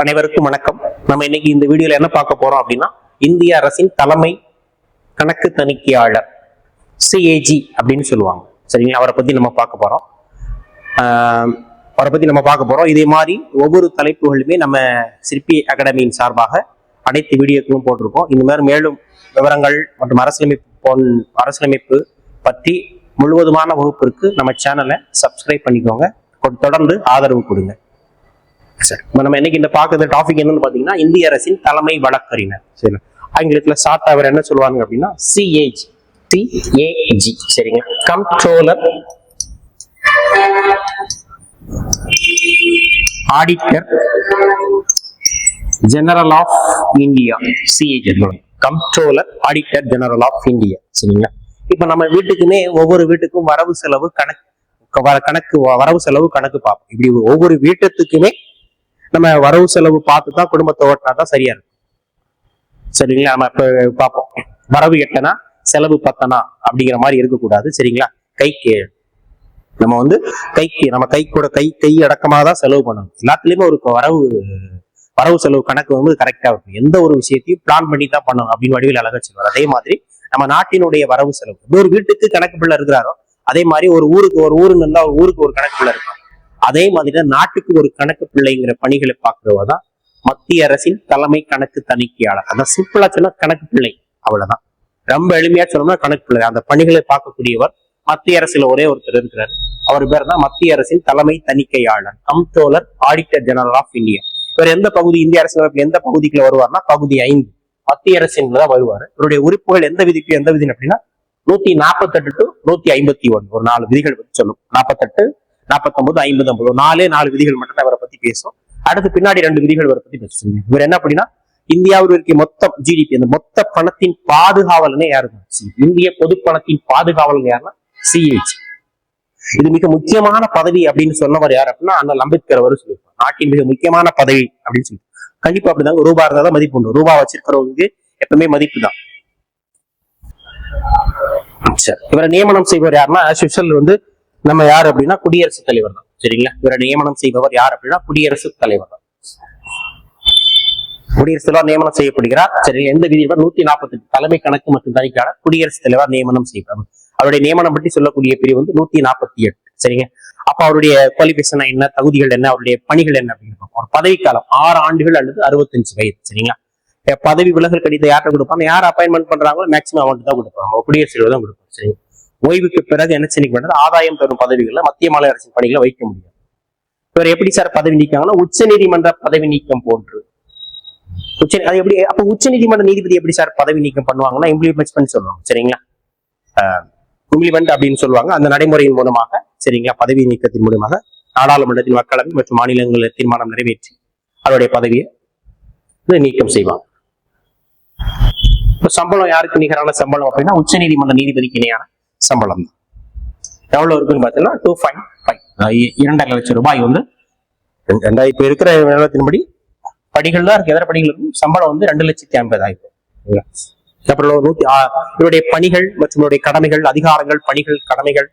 அனைவருக்கும் வணக்கம். நம்ம இன்னைக்கு இந்த வீடியோல என்ன பார்க்க போறோம் அப்படின்னா, இந்திய அரசின் தலைமை கணக்கு தணிக்கையாளர் சிஏஜி அப்படின்னு சொல்லுவாங்க. சரிங்களா, அவரை பத்தி நம்ம பார்க்க போறோம். இதே மாதிரி ஒவ்வொரு தலைப்புகளுமே நம்ம சிற்பி அகாடமியின் சார்பாக அனைத்து வீடியோக்களும் போட்டிருக்கோம். இந்த மாதிரி மேலும் விவரங்கள் மற்றும் அரசியலமைப்பு பற்றி முழுவதுமான வகுப்பிற்கு நம்ம சேனலை சப்ஸ்கிரைப் பண்ணிக்கோங்க. தொடர்ந்து ஆதரவு கொடுங்க. சரி, நம்ம இன்னைக்கு இந்த பார்க்குற டாபிக் என்னன்னு பாத்தீங்கன்னா, இந்திய அரசின் தலைமை வழக்கறிஞர். சரி, ஆங்கிலத்துல ஷார்ட் அவர் என்ன சொல்லுவாங்க அப்படின்னா சிஏஜி. சரிங்க, comptroller auditor general of India. CAG comptroller auditor general of India. சரிங்களா, இப்ப நம்ம வீட்டுக்குமே ஒவ்வொரு வீட்டுக்கும் வரவு செலவு கணக்கு பார்ப்போம். இப்படி ஒவ்வொரு வீட்டத்துக்குமே நம்ம வரவு செலவு பார்த்து தான் குடும்பத்தை ஓட்டினா தான் சரியா இருக்கும். சரிங்களா, நம்ம இப்ப பார்ப்போம், வரவு எட்டனா செலவு பத்தனா அப்படிங்கிற மாதிரி இருக்கக்கூடாது. சரிங்களா, நம்ம கை அடக்கமாக தான் செலவு பண்ணணும். எல்லாத்துலயுமே ஒரு வரவு செலவு கணக்கு கரெக்டா இருக்கும். எந்த ஒரு விஷயத்தையும் பிளான் பண்ணி தான் பண்ணணும் அப்படின்னு வடிவில் அழகா சொல்லுவார். அதே மாதிரி நம்ம நாட்டினுடைய வரவு செலவு, ஒரு வீட்டுக்கு கணக்கு பிள்ளை இருக்கிறாரோ அதே மாதிரி ஒரு ஊருக்கு ஒரு கணக்கு பிள்ளை இருக்கும். அதே மாதிரி நாட்டுக்கு ஒரு கணக்கு பிள்ளைங்கிற பணிகளை பார்க்கிறவதான் மத்திய அரசின் தலைமை கணக்கு தணிக்கையாளர். அதான் சிம்பிளா சொன்னா கணக்கு பிள்ளை, அவ்வளவுதான். ரொம்ப எளிமையா சொல்லணும்னா கணக்கு பிள்ளை. அந்த பணிகளை பார்க்கக்கூடியவர் மத்திய அரசுல ஒரே ஒருத்தர் இருக்கிறார். அவர் பேர் தான் மத்திய அரசின் தலைமை தணிக்கையாளர், comptroller auditor general of India. இவர் எந்த பகுதி, இந்திய அரசு எந்த பகுதிக்குள்ள வருவார்னா பகுதி 5 மத்திய அரசின் தான் வருவார். இவருடைய உறுப்புகள் எந்த விதிக்கு எந்த விதி அப்படின்னா 148 to 151 ஒரு 4 விதிகள் பத்தி சொல்லும். 48, 49, 50, 4 விதிகள் மட்டும் தான் இவரை பத்தி பேசும். அடுத்து பின்னாடி 2 விதிகள் இவரை பத்தி பேசுறீங்க. இவர் என்ன அப்படின்னா, இந்தியாவில் இருக்க மொத்த ஜிடிபி, அந்த மொத்த பணத்தின் பாதுகாவலனே யாருதான், இந்திய பொது பணத்தின் பாதுகாவலன் யாருன்னா சிஏஜி. இது மிக முக்கியமான பதவி அப்படின்னு சொன்னவர் யார் அப்படின்னா அண்ணல் அம்பேத்கர் அவர் சொல்லியிருப்பார். நாட்டின் மிக முக்கியமான பதவி அப்படின்னு சொல்லி கண்டிப்பா அப்படிதாங்க. ரூபா இருந்தா தான் மதிப்பு உண்டு. ரூபா வச்சிருக்கிறவங்களுக்கு எப்பவுமே மதிப்பு தான். இவரை நியமனம் செய்பவர் யாருன்னா நம்ம யாரு அப்படின்னா குடியரசுத் தலைவர் தான். சரிங்களா, இவரை நியமனம் செய்பவர் யார் அப்படின்னா குடியரசுத் தலைவர் தான். குடியரசுத் தலைவர் நியமனம் செய்யப்படுகிறார். சரி, எந்த விதி 148 தலைமை கணக்கு மற்றும் தணிக்கையாளர் குடியரசுத் தலைவர் நியமனம் செய்வார். அவருடைய நியமனம் பற்றி சொல்லக்கூடிய பிரிவு 148. சரிங்க, அப்ப அவருடைய குவாலிஃபிகேஷன் என்ன, தகுதிகள் என்ன, அவருடைய பணிகள் என்ன அப்படின்னு ஒரு பதவிக்காலம் 6 ஆண்டுகள் அல்லது 65 வயது. சரிங்களா, பதவி விலகல் கடிதம் யார்கிட்ட கொடுப்பாங்க, யார் அப்பாயின்மெண்ட் பண்றாங்களோ மேக்சிமம் அமௌண்ட் தான் கொடுப்பாங்க, குடியரசுத் தலைவர் தான் கொடுப்பாங்க. சரிங்க, ஓய்வுக்கு பிறகு என்ன செய்ய பண்றது, ஆதாயம் தரும் பதவிகளை மத்திய மாநில அரசின் பணிகளை வைக்க முடியும். இவர் எப்படி சார் பதவி நீக்காங்கன்னா உச்ச நீதிமன்ற பதவி நீக்கம் போன்று. அது எப்படி, அப்ப உச்ச நீதிமன்ற நீதிபதி எப்படி சார் பதவி நீக்கம் பண்ணுவாங்கன்னா இம்ப்ளிமெண்ட் பண்ணி சொல்லுவாங்க. சரிங்களா, இம்ப்ளிமெண்ட் அப்படின்னு சொல்லுவாங்க. அந்த நடைமுறையின் மூலமாக, சரிங்களா, பதவி நீக்கத்தின் மூலமாக நாடாளுமன்றத்தின் மக்களவை மற்றும் மாநிலங்களில் தீர்மானம் நிறைவேற்றி அவருடைய பதவியை நீக்கம் செய்வாங்க. இப்ப சம்பளம் யாருக்கு நிகரான சம்பளம் அப்படின்னா உச்ச நீதிமன்ற நீதிபதிக்கு இணையான சம்பளம் தான். எவ்வளவு இருக்குன்னு பாத்தீங்கன்னா 2.5 2.5 லட்சம் ரூபாய் இப்ப இருக்கிற நிலத்தின்படி படிகள் தான் இருக்கு. எதிர படிகள் இருக்கும். சம்பளம் 2,50,000. அப்புறம் இவருடைய பணிகள் மற்றும் இவருடைய கடமைகள், அதிகாரங்கள், பணிகள், கடமைகள்,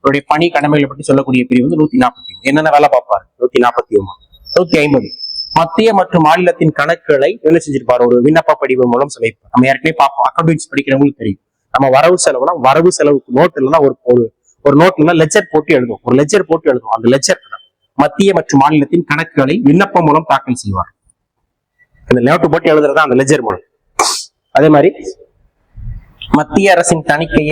இவருடைய பணி கடமைகளை பற்றி சொல்லக்கூடிய பிரிவு 140. என்னென்ன வேலை பார்ப்பாரு 141. 150 மத்திய மற்றும் மாநிலத்தின் கணக்குகளை என்ன செஞ்சிருப்பாரு, ஒரு விண்ணப்ப படிவு மூலம் சமைப்பார். நம்ம ஏற்கனவே பார்ப்போம், அக்கௌண்ட்ஸ் படிக்கிறவங்களுக்கு தெரியும். நம்ம வரவு செலவுக்கு நோட் இல்லைன்னா ஒரு நோட்ல லெஜர் போட்டு எழுதும். அந்த லெஜர் மத்திய மற்றும் மாநிலத்தின் கணக்குகளை விண்ணப்பம் மூலம் தாக்கல் செய்வார். அந்த நோட்டு போட்டு எழுதுறதா அந்த லெஜர் மூலம். அதே மாதிரி மத்திய அரசின்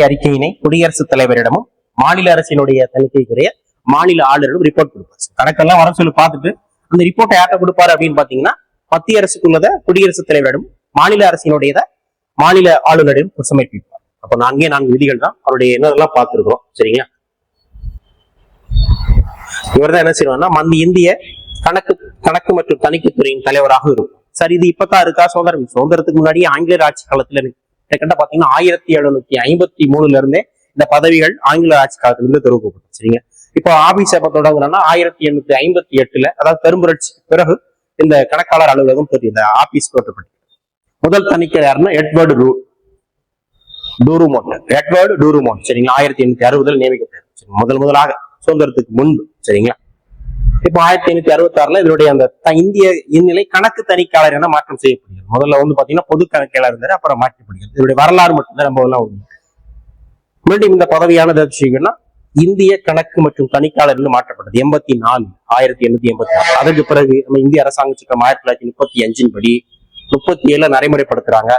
அறிக்கையினை குடியரசுத் தலைவரிடமும் மாநில அரசினுடைய தணிக்கைக்குரிய மாநில ஆளுநரும் ரிப்போர்ட் கொடுப்பார். கணக்கெல்லாம் வரவு செலவு பார்த்துட்டு அந்த ரிப்போர்ட்டை யார்ட்ட கொடுப்பாரு அப்படின்னு பாத்தீங்கன்னா மத்திய அரசுக்குள்ளத குடியரசுத் தலைவரிடம், மாநில அரசினுடையத மாநில ஆளுநரிடம் சமர்ப்பிப்பார். அப்ப 4 விதிகள் தான் அவருடைய என்னதெல்லாம் பார்த்திருக்கிறோம். சரிங்களா, இவர் தான் என்ன செய்வார்னா இந்திய கணக்கு மற்றும் தணிக்கைத்துறையின் தலைவராக இருக்கும். சரி, இது இப்பதான் இருக்கா, சுதந்திரத்துக்கு முன்னாடியே ஆங்கிலேயர் ஆட்சி காலத்துல கிட்ட பாத்தீங்கன்னா 1753 இருந்தே இந்த பதவிகள் ஆங்கில ஆட்சி காலத்துல இருந்து துவக்கப்பட்டது. சரிங்க, இப்போ ஆபீஸ் எப்ப தொடங்குறோம்னா 1858, அதாவது பெரும்புரட்சிக்கு பிறகு இந்த கணக்காளர் அலுவலகம் இந்த ஆபீஸ் தோற்றப்பட்டது. முதல் தணிக்கை யாருன்னா எட்வர்டு டூருமோண்ட். சரிங்களா, 1860 நியமிக்கப்பட்டது. முதலாக சுதந்திரத்துக்கு முன்பு. சரிங்களா, இப்போ 1566 இதனுடைய அந்த இந்திய இந்நிலை கணக்கு தணிக்கையாளர் என மாற்றம் செய்யப்படுகிறது. முதல்ல வந்து பாத்தீங்கன்னா பொது கணக்கையாளர் இருந்தாரு, அப்புறம் மாற்றப்படுகிறது. இதனுடைய வரலாறு மட்டும்தான் நம்ம எல்லாம் மீண்டும் இந்த பதவியானது இந்திய கணக்கு மற்றும் தணிக்கையாளர் என்று மாற்றப்பட்டது 1884. அதற்கு பிறகு நம்ம இந்திய அரசாங்க சட்டம் 1935 படி 37 நடைமுறைப்படுத்துறாங்க.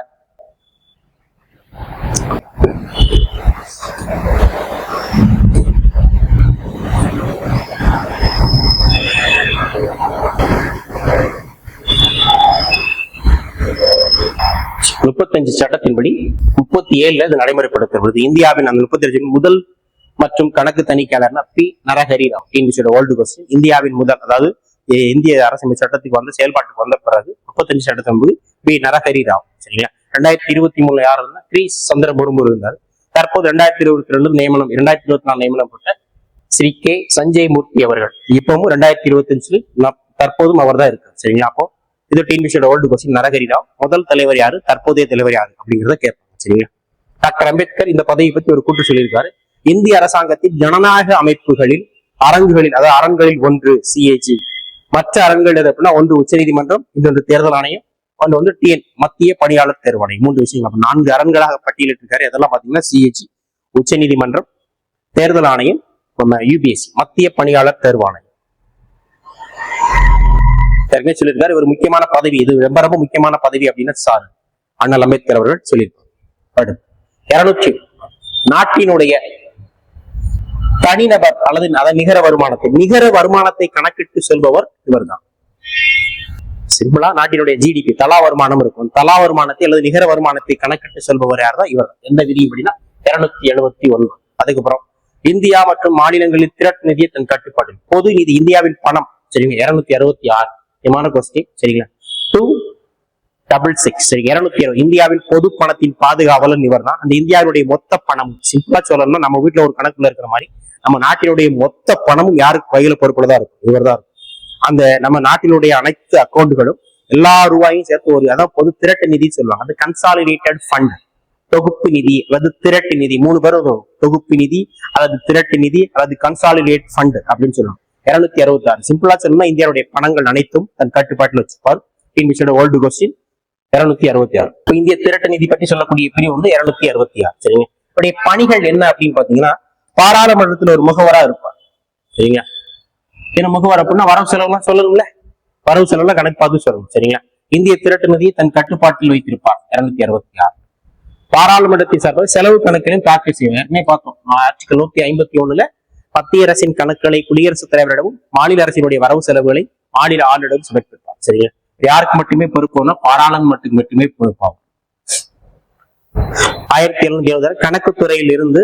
சட்டத்தின்படி 37 இது நடைமுறைப்படுத்தப்படுது. இந்தியாவின் அந்த 37 முதல் மற்றும் கணக்கு தணிக்கையாளர் P Narahari Rao. Old question. இந்தியாவின் முதல், அதாவது இந்திய அரசமைப்பு சட்டத்துக்கு வந்து செயல்பாட்டுக்கு வந்த பிறகு 35 சட்டத்தின்படி பி நரஹரி ராவ். சரிங்களா? 2023 யார் இருந்தா கிரி சந்திர முர்மு இருந்தார். தற்போது 2022 நியமனம் 2024 நியமனம் போட்ட ஸ்ரீ கே சஞ்சய் மூர்த்தி அவர்கள். இப்பவும் 2025 தற்போதும் அவர் தான் இருக்கார். சரிங்களா? அப்போ இது டிஎன்பிசியோட ஓல்டு கொஸ்டின். நரஹரி ராவ் முதல் தலைவர் யாரு, தற்போதைய தலைவர் யாரு அப்படிங்கிறத கேட்பாங்க. சரிங்களா? டாக்டர் அம்பேத்கர் இந்த பதவியை பத்தி ஒரு கூட்டு சொல்லியிருக்காரு. இந்திய அரசாங்கத்தின் ஜனநாயக அமைப்புகளில் அரங்குகளில், அதாவது அரண்களில் ஒன்று சிஏஜி, மற்ற அரண்கள் எது அப்படின்னா ஒன்று உச்ச நீதிமன்றம், இன்னொன்று தேர்தல் ஆணையம், ஒன்று வந்து டிஎன் மத்திய பணியாளர் தேர்வாணையம். 3 விஷயங்கள். 4 அரண்களாக பட்டியலிட்டிருக்காரு. அதெல்லாம் பாத்தீங்கன்னா சிஏஜி, உச்ச நீதிமன்றம், தேர்தல் ஆணையம், யுபிஎஸ்சி மத்திய பணியாளர் தேர்வாணையம். சொல்லியிருக்காரு ஒரு முக்கியமான பதவி, இது ரொம்ப ரொம்ப முக்கியமான பதவி அப்படின்னு சார் அண்ணல் அம்பேத்கர் அவர்கள் சொல்லியிருக்காரு. 200 நாட்டினுடைய தனிநபர் அல்லது நிகர வருமானத்தை கணக்கிட்டு சொல்பவர் இவர் தான். சிம்பிளா நாட்டினுடைய ஜிடிபி தலா வருமானம் இருக்கும். தலா வருமானத்தை அல்லது நிகர வருமானத்தை கணக்கிட்டு சொல்பவர் யார் தான் இவர். எந்த விதி அப்படின்னா 279. அதுக்கப்புறம் இந்தியா மற்றும் மாநிலங்களில் திரட்டு நிதியை தன் கட்டுப்பாடு பொது நிதி, இந்தியாவின் பணம். சரிங்க? 266 முக்கியமான கொஸ்டின். சரிங்களா? 266. சரி, 220 இந்தியாவின் பொது பணத்தின் பாதுகாவலன் இவர் தான். அந்த இந்தியாவுடைய மொத்த பணம் சிம்பிளா சொல்லணும்னா நம்ம வீட்டுல ஒரு கணக்குல இருக்கிற மாதிரி நம்ம நாட்டினுடைய மொத்த பணமும் யாருக்கு கையில பொறுப்புலதான் இருக்கும், இவர் தான் இருக்கும். அந்த நம்ம நாட்டினுடைய அனைத்து அக்கௌண்ட்டுகளும் எல்லா ரூபாயும் சேர்த்து ஒரு, அதாவது பொது திரட்டு நிதி சொல்லுவாங்க. அது கன்சாலிடேட்டட் ஃபண்ட், தொகுப்பு நிதி அல்லது திரட்டு நிதி. 3 பேரும் தொகுப்பு நிதி அல்லது திரட்டு நிதி அல்லது கன்சாலிடேட் ஃபண்ட் அப்படின்னு சொல்லுவாங்க. 266. சிம்பிளா சொல்லணும்னா இந்தியாவுடைய பணங்கள் அனைத்தும் தன் கட்டுப்பாட்டில் வச்சுப்பார். Old question 266. இப்ப இந்திய திரட்டு நிதி பற்றி சொல்லக்கூடிய பிரிவு வந்து 266. சரிங்க? இவருடைய பணிகள் என்ன அப்படின்னு பாத்தீங்கன்னா பாராளுமன்றத்துல ஒரு முகவரா இருப்பார். சரிங்களா? ஏன்னா முகவர் அப்படின்னா வரவு செலவுலாம் சொல்லணும்ல, வரவு செலவுலாம் கணக்கு பார்த்து சொல்லணும். சரிங்களா? இந்திய திரட்டு நிதியை தன் கட்டுப்பாட்டில் வைத்திருப்பார். 266. பாராளுமன்றத்தின் சார்பாக செலவு கணக்கிலும் தாக்கல் செய்வார். ஏற்கனவே பார்த்தோம் ஆர்டிகல் 151 மத்திய அரசின் கணக்குகளை குடியரசுத் தலைவரிடமும் மாநில அரசினுடைய வரவு செலவுகளை மாநில ஆளுநரிடம் சமர்ப்பிப்பார். சரிங்களா? யாருக்கு மட்டுமே பொறுப்புனா பாராளுமன்றத்துக்கு மட்டுமே பொறுப்பாகும். 1770 கணக்குத்துறையில் இருந்து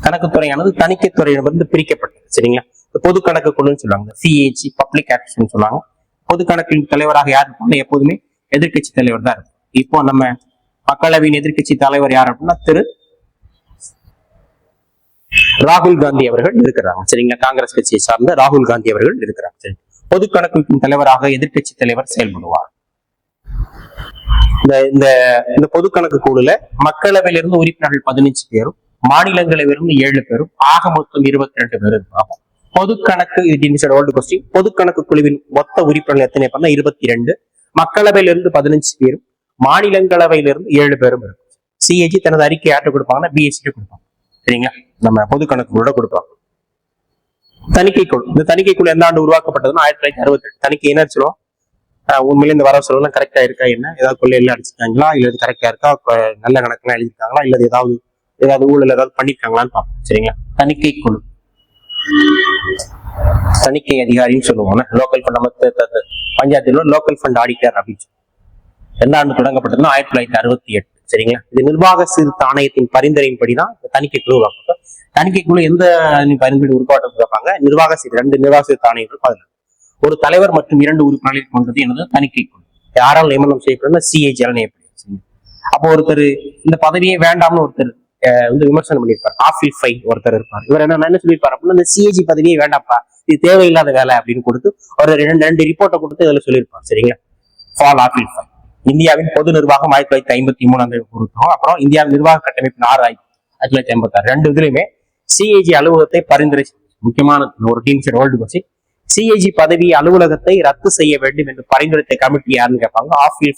கணக்குத்துறையானது தணிக்கை துறையிலிருந்து பிரிக்கப்பட்டது. சரிங்களா? பொது கணக்கு குழுன்னு சொல்லுவாங்க, சிஏஜி பப்ளிக் ஆக்ஷன் சொல்லுவாங்க. பொது கணக்கின் தலைவராக யார் இருப்பாங்க? எப்போதுமே எதிர்கட்சி தலைவர் தான் இருக்கும். இப்போ நம்ம மக்களவையின் எதிர்கட்சி தலைவர் யார் அப்படின்னா திரு ராகுல் காந்தி அவர்கள் இருக்கிறாங்க. சரிங்களா? காங்கிரஸ் கட்சியை சார்ந்த ராகுல் காந்தி அவர்கள் இருக்கிறாங்க. சரி, பொது கணக்கு தலைவராக எதிர்கட்சி தலைவர் செயல்படுவார். இந்த பொது கணக்கு குழுல மக்களவையிலிருந்து உறுப்பினர்கள் 15 பேரும், மாநிலங்களவையிலிருந்து 7 பேரும், ஆக மொத்தம் 22 பேர் இருப்பாங்க. பொது கணக்கு ஓல்டு கொஸ்டின். பொது கணக்கு குழுவின் மொத்த உறுப்பினர்கள் எத்தனை பேர்னா 22. மக்களவையிலிருந்து 15 பேரும், மாநிலங்களவையிலிருந்து 7 பேரும் இருக்கும். சிஏஜி தனது அறிக்கை யார்கிட்ட கொடுப்பாங்கன்னா பிஎஸ்சி கொடுப்பாங்க. சரிங்களா? நம்ம பொது கணக்கு கொடுப்பாங்க. தணிக்கை குழு. இந்த தணிக்கை குழு எந்த ஆண்டு உருவாக்கப்பட்டதுன்னா 1968. தணிக்கை என்ன சொல்லுவோம், உண்மையில இந்த வரவு செலவுலாம் கரெக்டா இருக்கா, என்ன ஏதாவது கொள்ளை எல்லாம் அடிச்சிருக்காங்களா, இல்ல கரெக்டா இருக்கா, நல்ல கணக்கெல்லாம் எழுதிருக்காங்களா, இல்ல ஏதாவது ஊழல் ஏதாவது பண்ணிருக்காங்களான்னு பார்ப்போம். சரிங்களா? தணிக்கை குழு, தணிக்கை அதிகாரின்னு சொல்லுவோம். லோக்கல் ஃபண்ட், நம்ம பஞ்சாயத்துல லோக்கல் ஃபண்ட் ஆடிட்டர் அப்படின்னு எந்த ஆண்டு தொடங்கப்பட்டதுன்னா 1968. சரிங்களா? இது நிர்வாக சீர்திருத்த ஆணையத்தின் பரிந்துரையின்படிதான் தணிக்கை குழு உருவாக்கப்பட்டது. தணிக்கை குழு எந்த பரிந்துரை உருவாக்கம் பார்ப்பாங்க? நிர்வாக 2 நிர்வாக சீர்திருத்த ஆணையங்கள் 11. ஒரு தலைவர் மற்றும் 2 உறுப்பினர்களை கொண்டது எனது தணிக்கை குழு. யாரால் நியமனம் செய்யப்படும்? சிஏஜியால் நியமனம். அப்போ ஒருத்தர் இந்த பதவியே வேண்டாம்னு ஒருத்தர் வந்து விமர்சனம் பண்ணியிருப்பார். ஆஃபில் ஃபை ஒருத்தர் இருப்பார். இவர் என்ன சொல்லியிருப்பார் அப்படின்னா இந்த சிஏஜி பதவியே வேண்டாம்ப்பா, இது தேவையில்லாத வேலை அப்படின்னு கொடுத்து ஒரு 2 ரிப்போர்ட்டை கொடுத்து இதுல சொல்லியிருப்பார். சரிங்களா? ஃபால் ஆஃபில் ஃபை. இந்தியாவின் பொது நிர்வாகம் 1953 பொறுத்தோம். அப்புறம் இந்தியாவின் நிர்வாக கட்டமைப்பு 6 1956. 2 இதுலயுமே சிஏஜி அலுவலகத்தை பரிந்துரை முக்கியமான ஒரு டீம் ஓல்டு கொஸ்டின். சிஏஜி பதவி அலுவலகத்தை ரத்து செய்ய வேண்டும் என்று பரிந்துரைத்த கமிட்டி யாருன்னு கேட்பாங்க. ஆஃபீல்